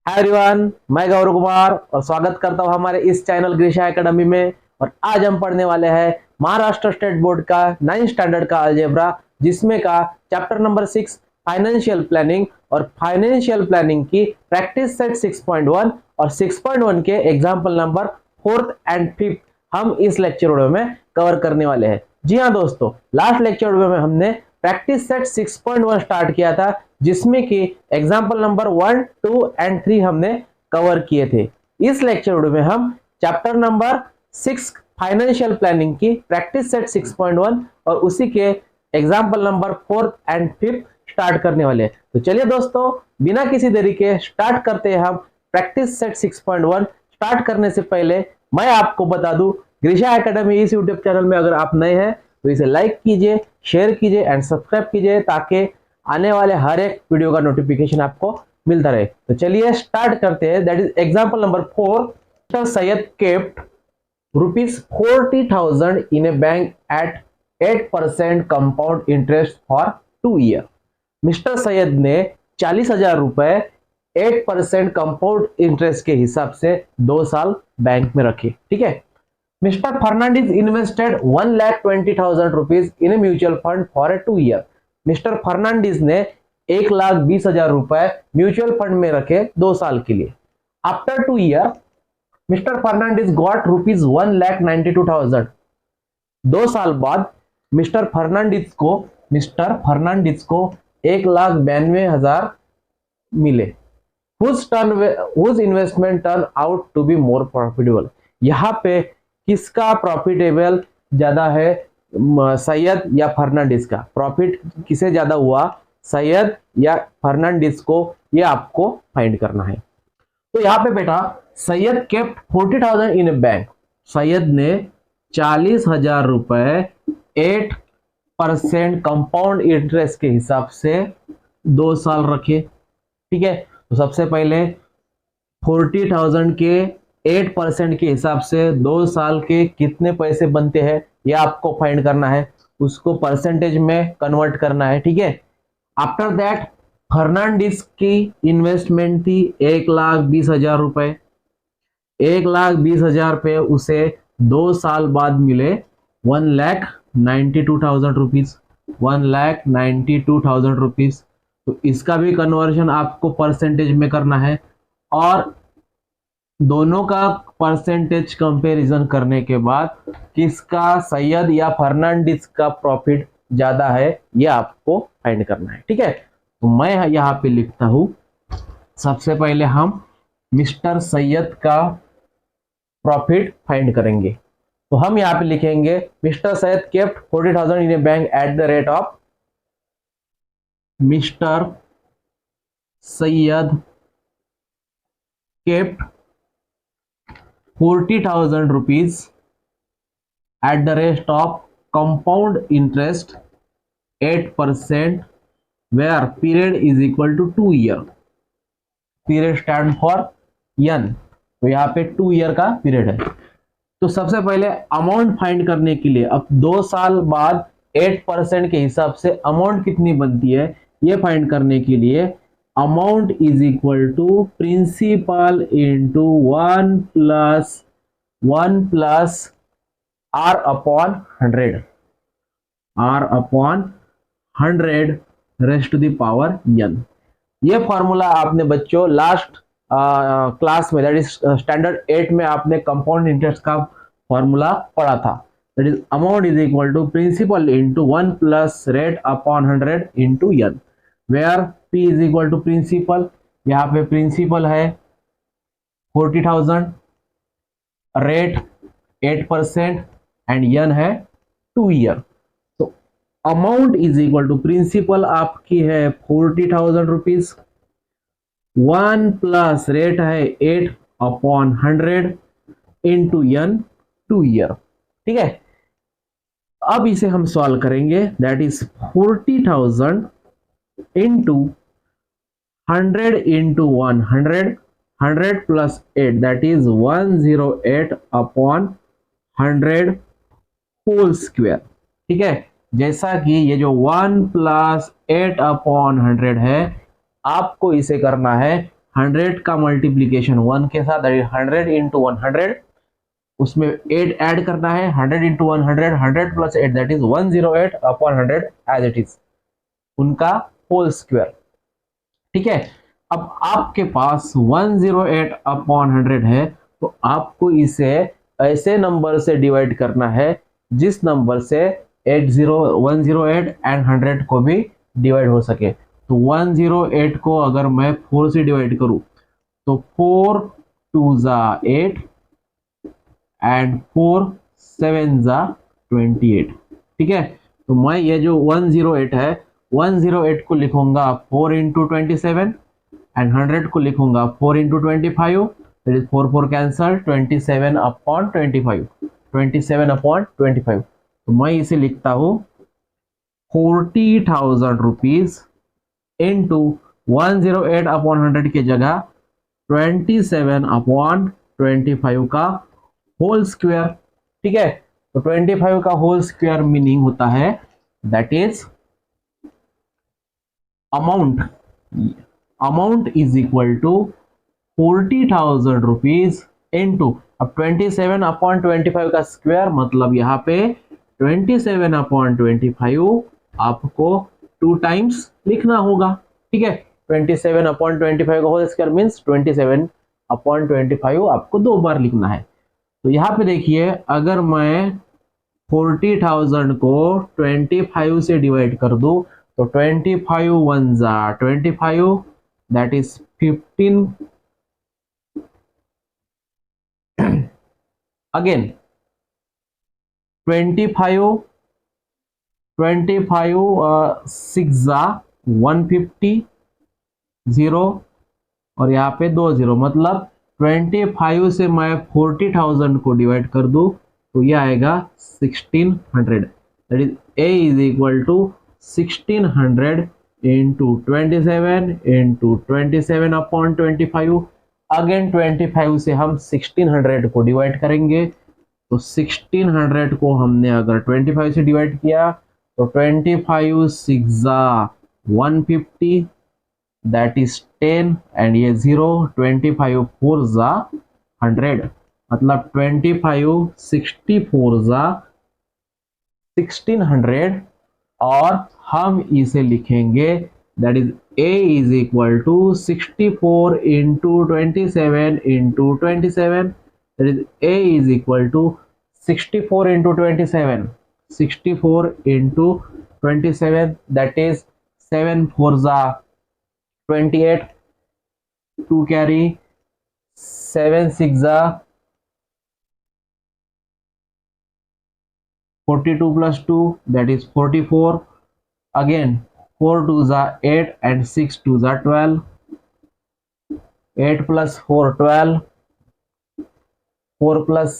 Hi everyone, मैं गौरव कुमार और स्वागत करता हूं हमारे इस चैनल ग्रीशा एकेडमी में। और आज हम पढ़ने वाले हैं महाराष्ट्र स्टेट बोर्ड का 9th स्टैंडर्ड का अलजेब्रा, जिसमें का चैप्टर नंबर 6 फाइनेंशियल प्लानिंग। और फाइनेंशियल प्लानिंग की प्रैक्टिस सेट 6.1 और 6.1 के example number 4th and 5th हम इस लेक्चर वीडियो में कवर करने वाले हैं। जी हाँ दोस्तों, लास्ट लेक्चर वीडियो में हमने प्रैक्टिस सेट 6.1 स्टार्ट किया था, जिसमें कि एग्जाम्पल नंबर 1, 2 एंड 3 हमने कवर किए थे। इस लेक्चर वीडियो में हम चैप्टर नंबर 6 फाइनेंशियल प्लानिंग की प्रैक्टिस सेट 6.1 और उसी के एग्जाम्पल नंबर 4 एंड 5 स्टार्ट करने वाले हैं। तो चलिए दोस्तों, बिना किसी देरी के स्टार्ट करते हैं हम प्रैक्टिस सेट 6.1। स्टार्ट करने से पहले मैं आपको बता दूं, ग्रीशा एकेडमी इस यूट्यूब चैनल में अगर आप नए हैं तो इसे लाइक कीजिए, शेयर कीजिए एंड सब्सक्राइब कीजिए, ताकि आने वाले हर एक वीडियो का नोटिफिकेशन आपको मिलता रहे। तो चलिए स्टार्ट करते हैं। That is example number 4। Mister Syed kept ₹40,000 in A bank at 8% compound interest for 2 year. Mister Syed ने 40,000 रुपए 8% कंपाउंड इंटरेस्ट के हिसाब से 2 साल बैंक में रखे। ठीक है। Mister Fernandes invested 1,20,000 rupees in a mutual fund for a 2 year. Mister Fernandes ने 1,20,000 रुपए म्यूचुअल फंड में रखे 2 साल के लिए। After 2 year mister Fernandes got rupees 1,92,000। 2 साल बाद मिस्टर फर्नांडिस को 1,92,000 मिले। Whose investment turned out to be more profitable। यहाँ पे किसका प्रॉफिटेबल ज्यादा है, सैयद या फर्नांडिस का? प्रॉफिट किसे ज्यादा हुआ, सैयद या फर्नांडिस को? ये आपको फाइंड करना है। तो यहाँ पे बेटा, सैयद केप्ट 40,000 इन ए बैंक। सैयद ने 40,000 रुपए 8% कंपाउंड इंटरेस्ट के हिसाब से 2 साल रखे। ठीक है। तो सबसे पहले 40,000 के 8% के हिसाब से 2 साल के कितने पैसे बनते हैं, यह आपको फाइंड करना है। उसको परसेंटेज में कन्वर्ट करना है। ठीक है। आफ्टर दैट फर्नांडिस की इन्वेस्टमेंट थी 1,20,000 रुपए। 1,20,000 पे उसे 2 साल बाद मिले 1,92,000 रुपीज। 1,92,000 रुपीज। तो इसका भी कन्वर्जन आपको परसेंटेज में करना है, और दोनों का परसेंटेज कंपैरिजन करने के बाद किसका, सैयद या फर्नांडिस का प्रॉफिट ज्यादा है, यह आपको फाइंड करना है। ठीक है। तो मैं यहाँ पे लिखता हूं, सबसे पहले हम मिस्टर सैयद का प्रॉफिट फाइंड करेंगे। तो हम यहाँ पे लिखेंगे mister Syed kept 40,000 in A bank at the rate of, mister Syed kept 40,000 rupees at the rate of compound interest 8%, where period is equal to 2 year। period stand for n, तो यहाँ पे 2 ईयर का पीरियड है। तो सबसे पहले अमाउंट फाइंड करने के लिए, अब 2 साल बाद 8% के हिसाब से अमाउंट कितनी बनती है, ये फाइंड करने के लिए amount is equal to principal into 1 plus R upon 100। R upon 100 rest to the power n। ये फॉर्मूला आपने बच्चों लास्ट क्लास में, दैट इज स्टैंडर्ड 8 में आपने कंपाउंड इंटरेस्ट का फॉर्मूला पढ़ा था। That is amount is equal to principal into 1 plus rate upon 100 into n, where P is equal to principal. यहाँ पे प्रिंसिपल है 40,000, रेट 8% एंड n है 2 ईयर। तो amount is equal to principal आपकी है 40,000 रुपीज, 1 प्लस रेट है 8 upon 100 into n 2 year. ठीक है। अब इसे हम सॉल्व करेंगे। That is 40,000 into 100 into 100 plus 8, that is 108 upon 100 whole square. ठीक है। जैसा कि ये जो 1 प्लस 8 अपॉन 100 है, आपको इसे करना है 100 का मल्टीप्लीकेशन 1 के साथ, दैट इज 100 इंटू 100, उसमें 8 ऐड करना है, 100 into 100, 100 plus 8 that is 108 upon 100 as it is, उनका होल स्क्वायर। ठीक है, अब आपके पास 108 अपॉन 100 है, तो आपको इसे ऐसे नंबर से डिवाइड करना है जिस नंबर से 108 एंड 100 को भी डिवाइड हो सके। तो 108 को अगर मैं 4 से डिवाइड करूं तो 4 2 जा 8 एंड 4 7 जा 28। ठीक है, तो मैं ये जो 108 है, 108 को लिखूंगा 4 इंटू 27 एंड 100 को लिखूंगा 4 into 25, that is 4 4 cancel, 27 upon 25, 27 upon 25। तो मैं इसे लिखता हूं 40,000 रुपीज इंटू 108 अपॉन 100 की जगह 27 अपॉन 25 का होल स्क्वायर। ठीक है, तो 25 का होल स्क्वायर मीनिंग होता है that is amount is equal to 40,000 rupees into, अब 27 अपॉन 25 का स्क्वायर मतलब यहाँ पे 27 अपॉन 25 आपको 2 टाइम्स लिखना होगा। ठीक है, 27 अपॉन 25 का होल स्क्वायर मीन्स 27 अपॉन 25 आपको 2 बार लिखना है। तो यहाँ पे देखिए, अगर मैं 40,000 को 25 से डिवाइड कर दूं तो 25 1 जा 25, दैट इज 15, अगेन 25 6 जा 150 0 और यहाँ पे 2 0, मतलब 25 से मैं 40,000 को डिवाइड कर दूं तो ये आएगा 1600, that is a is equal to 1600 into 27 upon 25। Again 25 से हम 1600 को डिवाइड करेंगे, तो 1600 को हमने अगर 25 से डिवाइड किया तो 25 6 जा 150, दैट इज 10 एंड ये 0, 25 4 जा 100, मतलब 25 64 जा 1600, और हम इसे लिखेंगे that is a is equal to 64 into 27 into 27, that is a is equal to 64 into 27, 64 into 27, that is 7 4 जा 28, 2 कैरी, 7 6 जा 42 plus 2 that is 44, again 4 2 जा 8 and 6 2 जा 12, 8 plus 4 12, 4 plus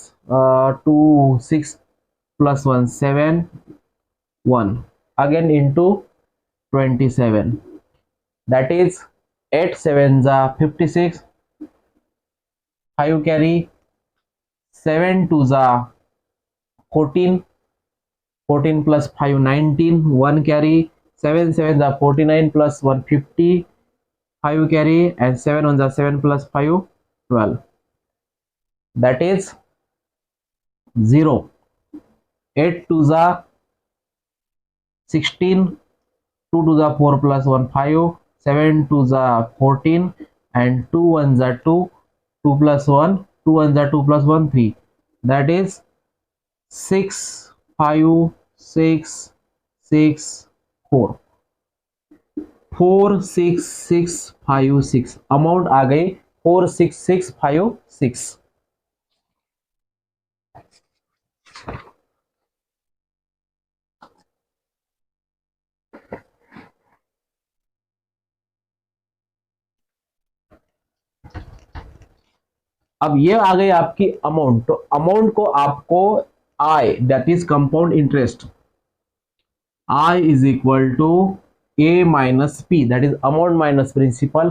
2 6 plus 1 7 1, again into 27, that is 8 7 जा 56, 5 carry, 7 2 जा 14, 14 plus 5 19, 1 carry, 7 7 जा 49 plus 1 50, 5 carry and 7 1 जा 7 plus 5 12, that is 0, 8 2 जा 16, 2 2 जा 4 plus 1 5, 7 2 जा 14 and 2 1 जा 2, 2 plus 1, 2 1 जा 2 plus 1 3, that is 6 5 6 6 4, 4 6 6 5 6, अमाउंट आ गई 4 6 6 5 6। अब ये आ गई आपकी अमाउंट, तो अमाउंट को आपको I that is compound interest, I is equal to A minus P, that is amount minus principal.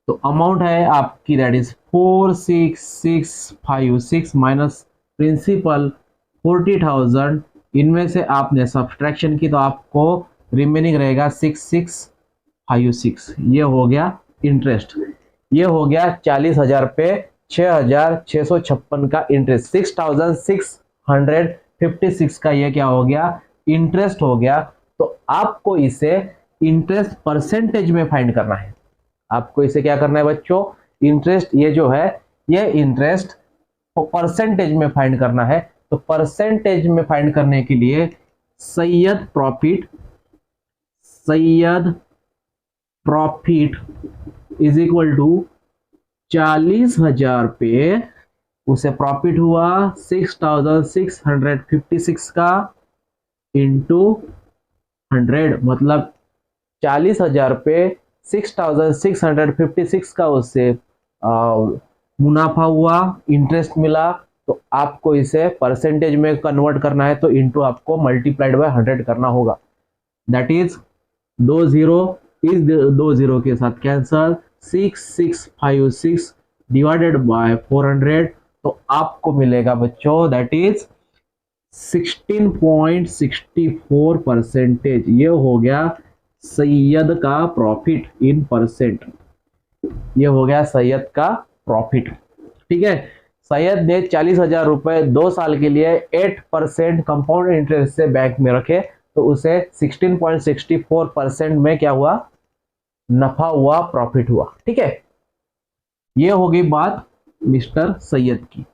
तो अमाउंट है आपकी दैट इज 4 6 6 5 6 माइनस प्रिंसिपल 40,000, इनमें से आपने सब्सट्रैक्शन की तो आपको रिमेनिंग रहेगा 6 6 5 6, ये हो गया इंटरेस्ट। ये हो गया 40,000 पे 6,656 का इंटरेस्ट, 6,656 का ये क्या हो गया, इंटरेस्ट हो गया। तो आपको इसे इंटरेस्ट परसेंटेज में फाइंड करना है। आपको इसे क्या करना है बच्चों, इंटरेस्ट ये जो है ये इंटरेस्ट परसेंटेज में फाइंड करना है। तो परसेंटेज में फाइंड करने के लिए Syed profit is equal to 40,000 पे उसे प्रॉफिट हुआ 6,656 का इंटू 100, मतलब 40,000 पे 6,656 का उससे मुनाफा हुआ, इंटरेस्ट मिला। तो आपको इसे परसेंटेज में कन्वर्ट करना है, तो इंटू आपको मल्टीप्लाइड बाय 100 करना होगा। दैट इज 2 जीरो के साथ कैंसल, 6,656 डिवाइडेड बाय 400, तो आपको मिलेगा बच्चों दैट इज 16.64%। ये हो गया सैयद का प्रॉफिट इन परसेंट, ये हो गया सैयद का प्रॉफिट। ठीक है, सैयद ने 40,000 रुपए 2 साल के लिए 8% कंपाउंड इंटरेस्ट से बैंक में रखे, तो उसे 16.64% में क्या हुआ, नफा हुआ, प्रॉफिट हुआ। ठीक है, ये हो गई बात मिस्टर सैयद की।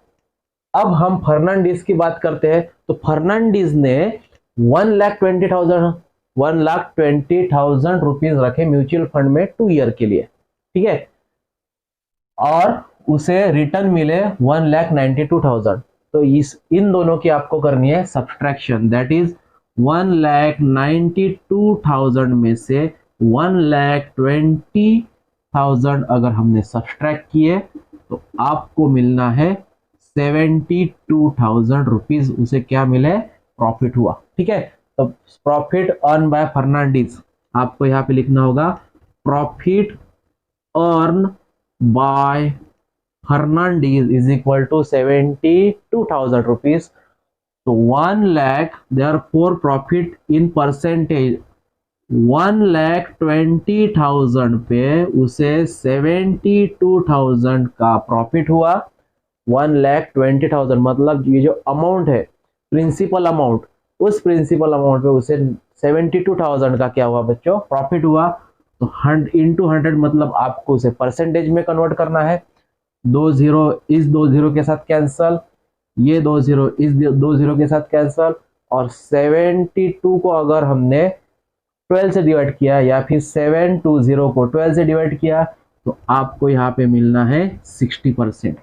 अब हम फर्नांडिस की बात करते हैं। तो फर्नांडिस ने 1,20,000 रुपीज रखे म्यूचुअल फंड में 2 ईयर के लिए। ठीक है, और उसे रिटर्न मिले 1,92,000। तो इन दोनों की आपको करनी है सब्सट्रैक्शन, दैट इज 1,92,000 में से 1,20,000 अगर हमने सब्सट्रैक्ट किए तो आपको मिलना है 72,000 रुपीज, उसे क्या मिले, प्रॉफिट हुआ। ठीक है, तो प्रॉफिट अर्न बाय फर्नांडिस, आपको यहां पे लिखना होगा profit earn by Fernandes is equal to 72,000 rupees. तो 1 lakh, therefore profit in percentage 1,20,000 पे उसे 72,000 का प्रॉफिट हुआ। 1,20,000 मतलब ये जो अमाउंट है प्रिंसिपल अमाउंट, उस प्रिंसिपल अमाउंट पे उसे 72,000 का क्या हुआ बच्चों, प्रॉफिट हुआ। तो 100 मतलब आपको उसे परसेंटेज में कन्वर्ट करना है। 2 जीरो इस 2 जीरो के साथ कैंसल, ये 2 जीरो इस 2 जीरो के साथ कैंसल, और 72 को अगर हमने 12 से डिवाइड किया या फिर 720 को 12 से डिवाइड किया तो आपको यहाँ पे मिलना है 60%।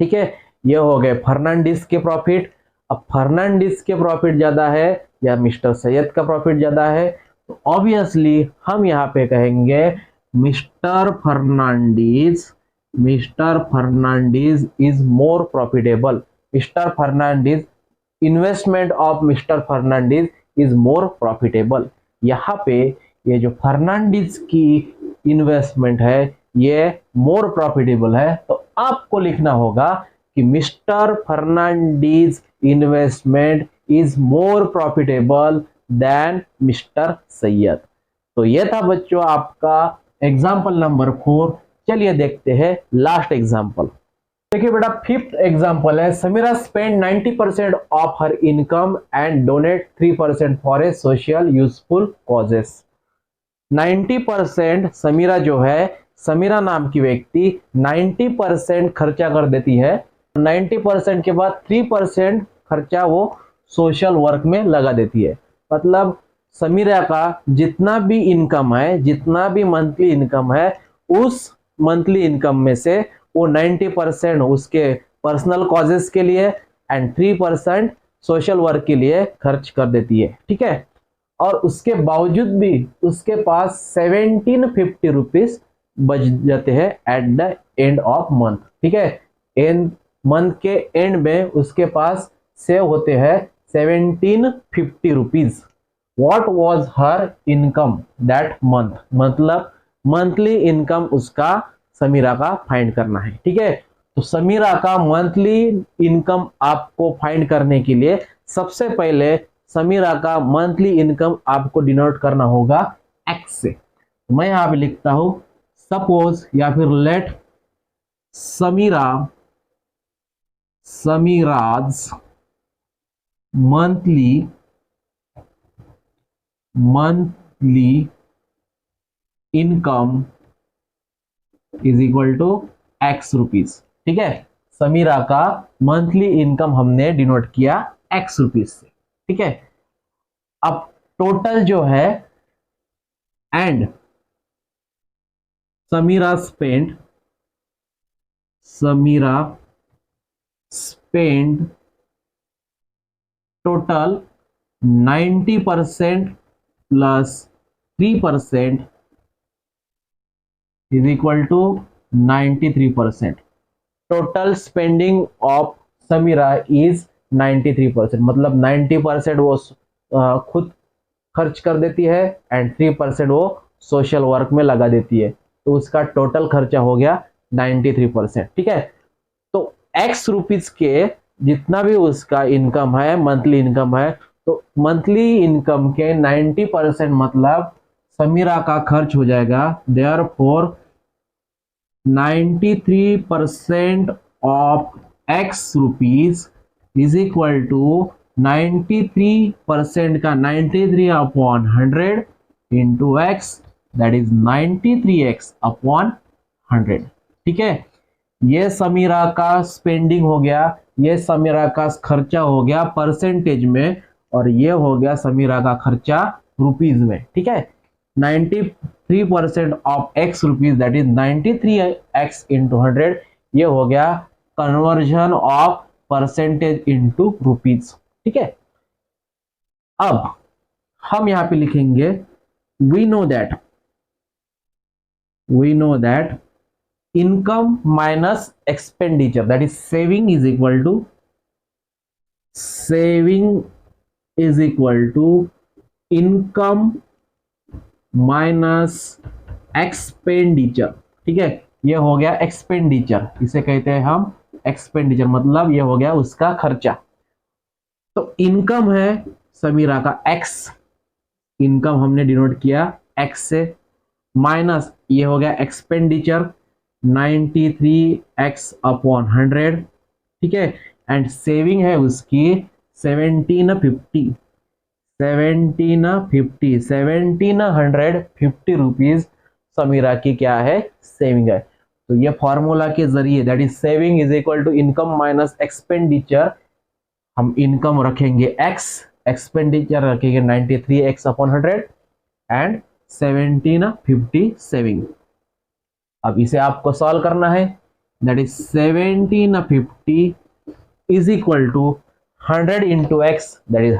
ठीक है, ये हो गए फर्नांडिस के प्रॉफिट। अब फर्नांडिस के प्रॉफिट ज्यादा है या मिस्टर सैयद का प्रॉफिट ज्यादा है, तो ऑब्वियसली हम यहाँ पे कहेंगे Mr Fernandes is more profitable. Mr Fernandes, investment of Mr Fernandes is more profitable. यहाँ पे ये जो फर्नांडिस की इन्वेस्टमेंट है ये मोर प्रॉफिटेबल है, तो आपको लिखना होगा कि Mr Fernandes investment is more profitable than Mr Syed. तो ये था बच्चों आपका एग्जाम्पल नंबर 4। चलिए देखते हैं लास्ट एग्जाम्पल। देखिए बेटा, 5th एग्जाम्पल है, Samira spend 90% of her income and donate 3% for a social useful causes. 90% Samira जो है, समीरा नाम की व्यक्ति 90% खर्चा कर देती है। 90% के बाद 3% खर्चा वो सोशल वर्क में लगा देती है। मतलब समीरा का जितना भी इनकम है, जितना भी मंथली इनकम है, उस मंथली इनकम में से वो 90% उसके पर्सनल कॉजेस के लिए एंड 3% सोशल वर्क के लिए खर्च कर देती है। ठीक है, और उसके बावजूद भी उसके पास 1750 रुपीज बच जाते हैं at the end of month. ठीक है, एंड मंथ के एंड में उसके पास सेव होते हैं 1750 rupees. What was her income that month, मतलब मंथली इनकम उसका समीरा का फाइंड करना है। ठीक है, तो समीरा का मंथली इनकम आपको फाइंड करने के लिए सबसे पहले समीरा का मंथली इनकम आपको डिनोट करना होगा एक्स से। मैं यहां पे लिखता हूं सपोज या फिर let Sameera's monthly income is equal to X rupees. ठीक है, समीरा का मंथली इनकम हमने डिनोट किया एक्स रुपीज से। ठीक है, अब टोटल जो है and Sameera spend total 90% plus 3% is equal to 93%। Total spending of Sameera is 93%, मतलब 90% वो खुद खर्च कर देती है एंड 3% वो सोशल वर्क में लगा देती है, तो उसका टोटल खर्चा हो गया 93%। ठीक है, तो एक्स रुपीज के जितना भी उसका इनकम है, मंथली इनकम है, तो मंथली इनकम के 90% मतलब समीरा का खर्च हो जाएगा। Therefore 93% of x rupees is equal to 93% का 93 upon 100 into x, that is 93x upon 100। ठीक है, ये समीरा का स्पेंडिंग हो गया, ये समीरा का खर्चा हो गया परसेंटेज में, और ये हो गया समीरा का खर्चा रुपीज में। ठीक है, 93% of x rupees that is 93x into 100, ये हो गया conversion of percentage into rupees. ठीक है, अब हम यहां पे लिखेंगे we know that income minus expenditure, that is saving is equal to income minus expenditure। ठीक है, ये हो गया एक्सपेंडिचर, इसे कहते हैं हम एक्सपेंडिचर, मतलब ये हो गया उसका खर्चा। तो इनकम है समीरा का एक्स, इनकम हमने डिनोट किया एक्स से, माइनस ये हो गया एक्सपेंडिचर 93x अपॉन 100। ठीक है, एंड सेविंग है उसकी 1750 रुपीज समीरा की क्या है, सेविंग है। तो ये फॉर्मूला के जरिए that is saving is equal to income minus expenditure, हम इनकम रखेंगे x, एक्सपेंडिचर रखेंगे 93x अपॉन 100 एंड 1750 सेविंग। अब इसे आपको सॉल्व करना है, that is 1750 is equal to 100 into x, that is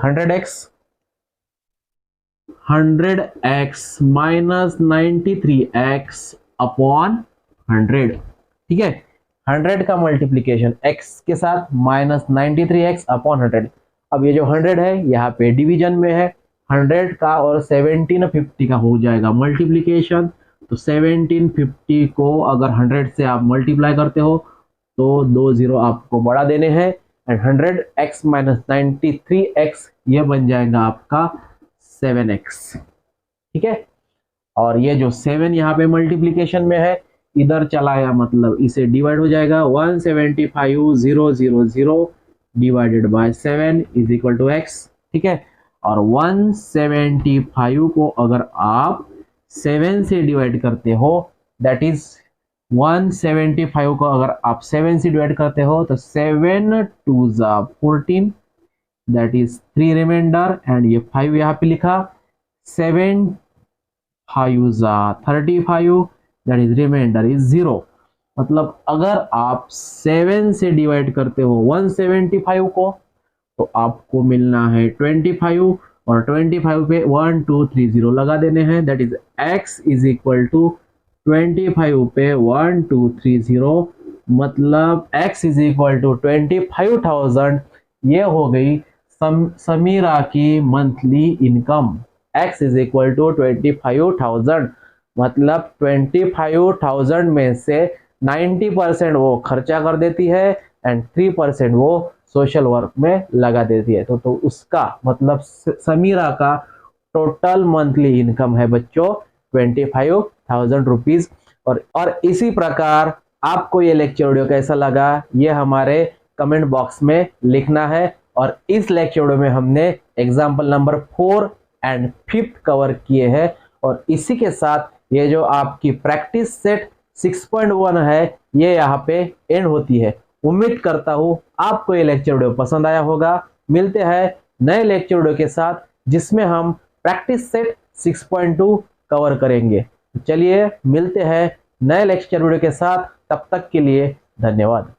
100x minus 93x upon 100। ठीक है, 100 का मल्टीप्लीकेशन x के साथ माइनस 93x अपॉन 100। अब ये जो 100 है यहाँ पे डिवीजन में है, 100 का और 1750 का हो जाएगा मल्टीप्लीकेशन, तो 1750 को अगर 100 से आप मल्टीप्लाई करते हो तो 2 जीरो आपको बढ़ा देने हैं, एंड 100x माइनस 93x ये बन जाएगा आपका 7x। ठीक है, और ये जो 7 यहाँ पे मल्टीप्लीकेशन में है इधर चला आया, मतलब इसे डिवाइड हो जाएगा 175,000 divided by 7 is equal to x। ठीक है, और 175 को अगर आप 7 से डिवाइड करते हो, दैट इज 175 को अगर आप 7 से डिवाइड करते हो तो 7 2 जा 14, दैट इज 3 रिमाइंडर, एंड ये 5 यहाँ पे लिखा, 7 5 जा 35, दैट इज रिमाइंडर इज 0। मतलब अगर आप 7 से डिवाइड करते हो 175 को तो आपको मिलना है 25, और 25 पे 1 2 3 0 लगा देने हैं, that is x is equal to 25 पे 1 2 3 0, मतलब x इज इक्वल टू 25,000। ये हो गई समीरा की monthly income, x is equal to 25,000, मतलब 25,000 में से 90% वो खर्चा कर देती है एंड 3% वो सोशल वर्क में लगा देती है। तो उसका मतलब समीरा का टोटल मंथली इनकम है बच्चों 25,000 रुपीज। और इसी प्रकार आपको ये लेक्चर वीडियो कैसा लगा ये हमारे कमेंट बॉक्स में लिखना है। और इस लेक्चर वीडियो में हमने एग्जाम्पल नंबर 4 एंड 5 कवर किए हैं। और इसी के साथ ये जो आपकी प्रैक्टिस सेट 6.1 है ये यहाँ पे एंड होती है। उम्मीद करता हूँ आपको ये लेक्चर वीडियो पसंद आया होगा। मिलते हैं नए लेक्चर वीडियो के साथ जिसमें हम प्रैक्टिस सेट 6.2 कवर करेंगे। चलिए मिलते हैं नए लेक्चर वीडियो के साथ, तब तक के लिए धन्यवाद।